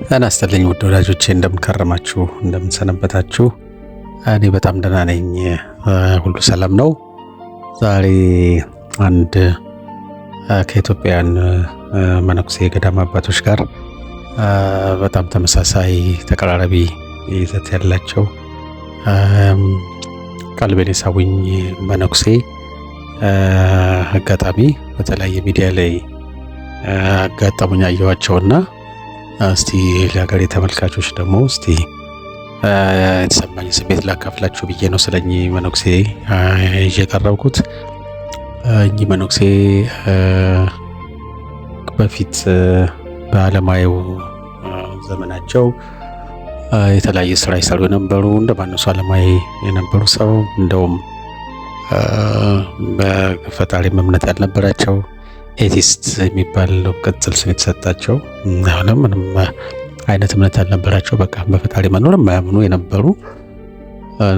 ጤና ይስጥልኝ ውድ ወዳጆቼ፣ እንደምንከረማችሁ እንደምንሰነበታችሁ። እኔ በጣም ደህና ነኝ፣ ሁሉ ሰላም ነው። ዛሬ አንድ ከኢትዮጵያውያን መነኩሴ ገዳም አባቶች ጋር በጣም ተመሳሳይ ተቀራራቢ ይዘት ያላቸው ቀልቤን የሳቡኝ መነኩሴ አጋጣሚ በተለያየ ሚዲያ ላይ አጋጣሙኝ አየኋቸውና እስቲ ለሀገሬ ተመልካቾች ደግሞ እስቲ የተሰማኝ ስሜት ላካፍላችሁ ብዬ ነው ስለኚህ መነኩሴ ይዤ ቀረብኩት። እኚህ መነኩሴ በፊት በዓለማዊው ዘመናቸው የተለያየ ስራ ይሰሩ የነበሩ እንደማንሱ ዓለማዊ የነበሩ ሰው፣ እንደውም በፈጣሪ እምነት ያልነበራቸው ኤቲስት የሚባል ቅጽል ስም የተሰጣቸው ምንም አይነት እምነት ያልነበራቸው በቃ በፈጣሪ መኖር የማያምኑ የነበሩ፣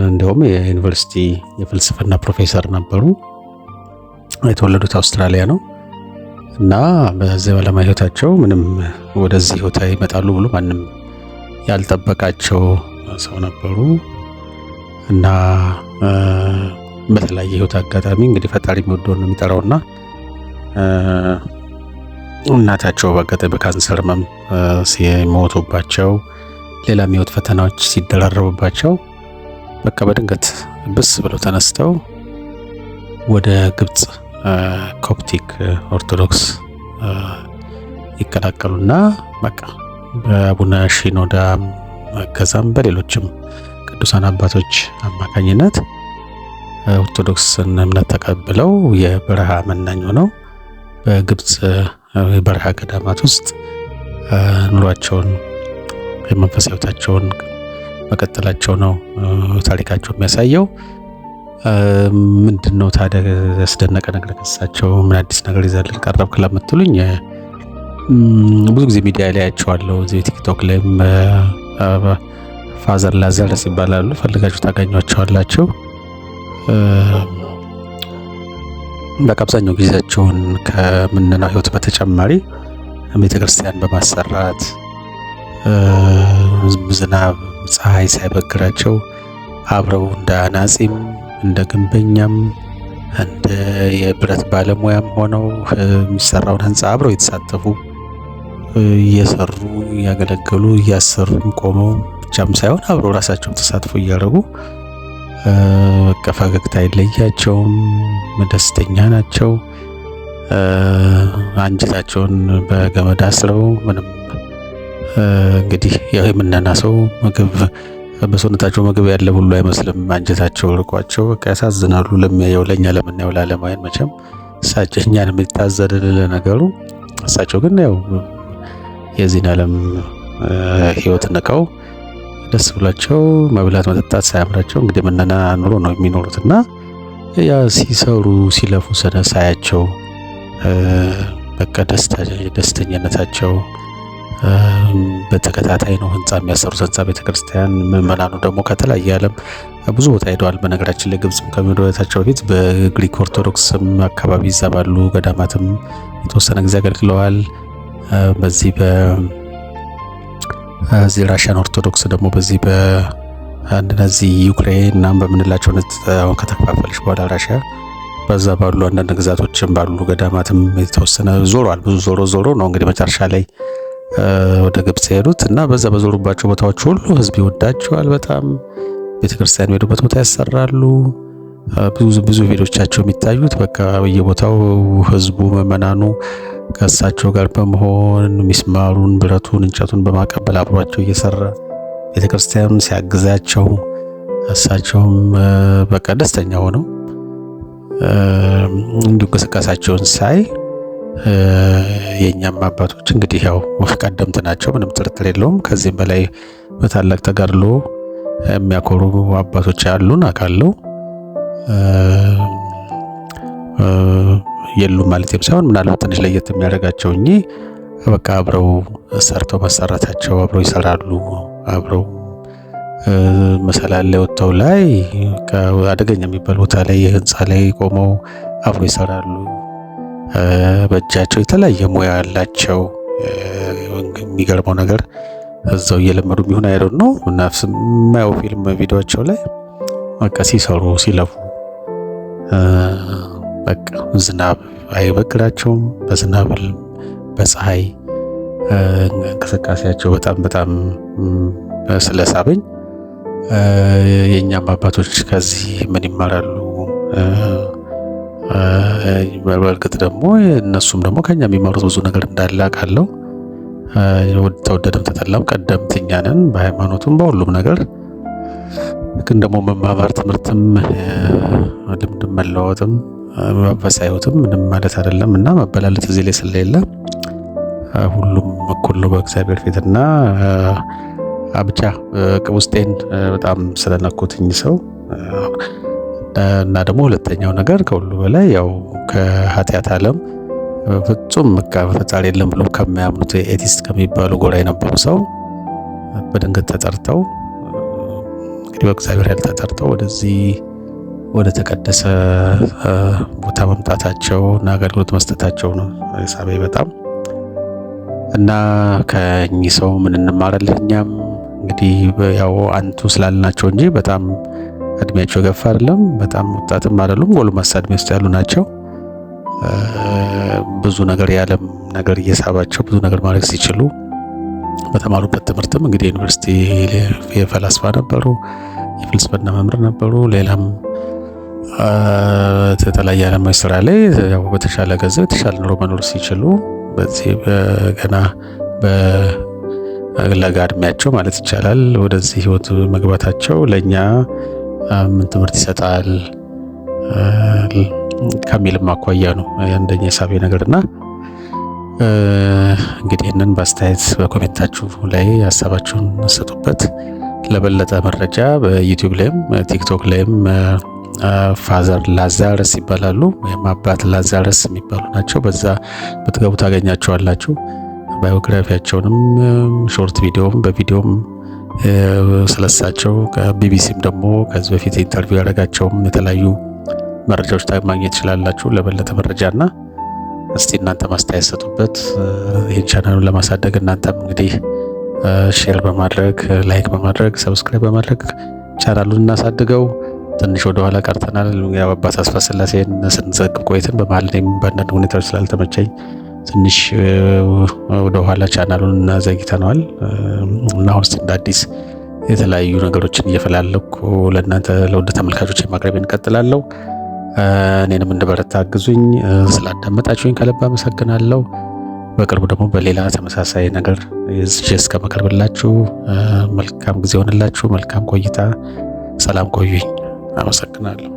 እንደውም የዩኒቨርሲቲ የፍልስፍና ፕሮፌሰር ነበሩ። የተወለዱት አውስትራሊያ ነው እና በዚህ ዓለማዊ ህይወታቸው ምንም ወደዚህ ህይወት ይመጣሉ ብሎ ማንም ያልጠበቃቸው ሰው ነበሩ እና በተለያየ ህይወት አጋጣሚ እንግዲህ ፈጣሪ የሚወደውን ነው የሚጠራውና እናታቸው በአጋጣሚ በካንሰር ህመም ሲሞቱባቸው፣ ሌላ የህይወት ፈተናዎች ሲደራረቡባቸው በቃ በድንገት ብስ ብለው ተነስተው ወደ ግብጽ ኮፕቲክ ኦርቶዶክስ ይቀላቀሉና በቃ በአቡነ ሺኖዳ እገዛም በሌሎችም ቅዱሳን አባቶች አማካኝነት ኦርቶዶክስን እምነት ተቀብለው የበረሃ መናኝ ሆነው በግብጽ የበረሃ ገዳማት ውስጥ ኑሯቸውን የመንፈሳዊ ህይወታቸውን መቀጠላቸው ነው ታሪካቸው የሚያሳየው። ምንድነው ታዲያ ያስደነቀ ነገር ከሳቸው? ምን አዲስ ነገር ይዘልን ቀረብክ ለምትሉኝ ብዙ ጊዜ ሚዲያ ላይ አያቸዋለሁ። እዚህ ቲክቶክ ላይም ፋዘር ላዛረስ ይባላሉ፣ ፈልጋችሁ ታገኟቸዋላችሁ። በቃ አብዛኛው ጊዜያቸውን ከምንና ህይወት በተጨማሪ ቤተክርስቲያን በማሰራት ዝናብ ፀሐይ ሳይበግራቸው አብረው እንደ አናጺም እንደ ግንበኛም እንደ የብረት ባለሙያም ሆነው የሚሰራውን ህንፃ አብረው የተሳተፉ እየሰሩ እያገለገሉ እያሰሩም ቆመው ብቻም ሳይሆን አብረው ራሳቸው ተሳትፎ እያደረጉ በቃ ፈገግታ አይለያቸውም፣ ደስተኛ ናቸው። አንጀታቸውን በገመድ አስረው ምንም እንግዲህ ያው የምነና ሰው ምግብ በሰውነታቸው ምግብ ያለ ሁሉ አይመስልም። አንጀታቸው ርቋቸው በቃ ያሳዝናሉ። ለሚያየው ለኛ ለምናየው ለዓለማውያን መቼም እሳቸው እኛን የሚታዘንልን ነገሩ፣ እሳቸው ግን ያው የዚህን ዓለም ህይወት ንቀው ደስ ብሏቸው መብላት መጠጣት ሳያምራቸው እንግዲህ ምነና ኑሮ ነው የሚኖሩትና ያ ሲሰሩ ሲለፉ ሳያቸው በቃ ደስተኛነታቸው በተከታታይ ነው። ህንጻ የሚያሰሩት ህንጻ ቤተክርስቲያን፣ ምዕመናኑ ደግሞ ከተለያየ ዓለም ብዙ ቦታ ሄደዋል። በነገራችን ላይ ግብጽም ከመሄዳቸው በፊት በግሪክ ኦርቶዶክስም አካባቢ ይዛባሉ ገዳማትም የተወሰነ ጊዜ አገልግለዋል። በዚህ እዚህ ራሽያን ኦርቶዶክስ ደግሞ በዚህ በእነዚህ ዩክሬን እና በምንላቸው አሁን ከተከፋፈለች በኋላ ራሽያ በዛ ባሉ አንዳንድ ግዛቶችም ባሉ ገዳማትም የተወሰነ ዞሯል። ብዙ ዞሮ ነው እንግዲህ መጨረሻ ላይ ወደ ግብጽ ሄዱት እና በዛ በዞሩባቸው ቦታዎች ሁሉ ህዝብ ይወዳቸዋል በጣም። ቤተክርስቲያን የሚሄዱበት ቦታ ያሰራሉ። ብዙ ቪዲዮቻቸው የሚታዩት በቃ በየቦታው ህዝቡ ምዕመናኑ ከእሳቸው ጋር በመሆን ሚስማሩን፣ ብረቱን፣ እንጨቱን በማቀበል አብሯቸው እየሰራ ቤተክርስቲያኑን ሲያግዛቸው እሳቸውም በቃ ደስተኛ ሆነው እንዲሁ እንቅስቃሴያቸውን ሳይ የኛም አባቶች እንግዲህ ያው ቀደምት ናቸው፣ ምንም ጥርጥር የለውም። ከዚህም በላይ በታላቅ ተጋድሎ የሚያኮሩ አባቶች ያሉን አውቃለሁ። የሉም ማለትም ሳይሆን ምናልባት ትንሽ ለየት የሚያደርጋቸው እኚህ በቃ አብረው ሰርተው መሰራታቸው፣ አብረው ይሰራሉ። አብረው መሰላል ላይ ወጥተው ላይ አደገኛ የሚባል ቦታ ላይ የህንፃ ላይ ቆመው አብረው ይሰራሉ። በእጃቸው የተለያየ ሙያ ያላቸው። የሚገርመው ነገር እዛው እየለመዱ የሚሆን አይደል ነው ነፍስ የማየው ፊልም ቪዲዮቸው ላይ በቃ ሲሰሩ ሲለፉ በቃ ዝናብ አይበግራቸውም። በዝናብ በፀሐይ እንቅስቃሴያቸው በጣም ስለሳበኝ የእኛም አባቶች ከዚህ ምን ይማራሉ? በእርግጥ ደግሞ እነሱም ደግሞ ከኛ የሚማሩት ብዙ ነገር እንዳለ አውቃለሁ። ተወደደም ተጠላም ቀደምት እኛ ነን በሃይማኖቱም በሁሉም ነገር። ግን ደግሞ መማማር ትምህርትም ልምድም መለዋወጥም መንፈሳዊውትም ምንም ማለት አይደለም እና መበላለጥ እዚህ ላይ ስለሌለ ሁሉም እኩል ነው በእግዚአብሔር ፊትና ብቻ ውስጤን በጣም ስለነኩትኝ ሰው እና ደግሞ ሁለተኛው ነገር ከሁሉ በላይ ያው ከኃጢአት ዓለም ፍጹም ፈጣሪ የለም ብሎ ከሚያምኑት ኤቲስት ከሚባሉ ጎራ የነበሩ ሰው በድንገት ተጠርተው እንግዲህ በእግዚአብሔር ያልተጠርተው ወደዚህ ወደ ተቀደሰ ቦታ መምጣታቸው እና አገልግሎት መስጠታቸው ነው ሳቤ በጣም እና ከእኚህ ሰው ምን እንማራለን? እኛም እንግዲህ ያው አንቱ ስላልናቸው እንጂ በጣም እድሜያቸው ገፋ አይደለም፣ በጣም ወጣትም አይደሉም፣ ጎልማሳ እድሜ ውስጥ ያሉ ናቸው። ብዙ ነገር የዓለም ነገር እየሳባቸው ብዙ ነገር ማድረግ ሲችሉ በተማሩበት ትምህርትም እንግዲህ ዩኒቨርሲቲ የፈላስፋ ነበሩ፣ የፍልስፍና መምህር ነበሩ። ሌላም የተለያየ ዓለማዊ ስራ ላይ ያው በተሻለ ገንዘብ የተሻለ ኑሮ መኖር ሲችሉ በዚህ ገና በለጋ እድሜያቸው ማለት ይቻላል ወደዚህ ህይወት መግባታቸው ለኛ ምን ትምህርት ይሰጣል ከሚልም አኳያ ነው አንደኛ የሳቤ ነገርና እንግዲህ እነን በአስተያየት በኮሜንታችሁ ላይ ሀሳባችሁን ሰጡበት። ለበለጠ መረጃ በዩቲዩብ ላይም ቲክቶክ ላይም ፋዘር ላዛረስ ይባላሉ ወይም አባት ላዛረስ የሚባሉ ናቸው። በዛ በትገቡ ታገኛቸዋላችሁ። ባዮግራፊያቸውንም ሾርት ቪዲዮም በቪዲዮም ስለሳቸው ከቢቢሲም ደግሞ ከዚህ በፊት ኢንተርቪው ያደረጋቸውም የተለያዩ መረጃዎች ማግኘት ትችላላችሁ። ለበለጠ መረጃና እስቲ እናንተ ማስተያየት ሰጡበት። ይህን ቻናሉን ለማሳደግ እናንተም እንግዲህ ሼር በማድረግ ላይክ በማድረግ ሰብስክራይብ በማድረግ ቻናሉን እናሳድገው። ትንሽ ወደ ኋላ ቀርተናል። ያው አባት አስፋ ስላሴን ስንዘግብ ቆይተን በመሀል እኔም በአንዳንድ ሁኔታዎች ስላልተመቸኝ ትንሽ ወደ ኋላ ቻናሉን ዘግተነዋል እና ውስጥ እንደ አዲስ የተለያዩ ነገሮችን እየፈላለኩ ለእናንተ ለውድ ተመልካቾች ማቅረቤን እንቀጥላለሁ። እኔንም እንድበረታ አግዙኝ። ስላዳመጣችሁኝ ከልብ አመሰግናለሁ። በቅርቡ ደግሞ በሌላ ተመሳሳይ ነገር እስከመቀርብላችሁ መልካም ጊዜ ሆነላችሁ። መልካም ቆይታ። ሰላም ቆዩኝ። አመሰግናለሁ።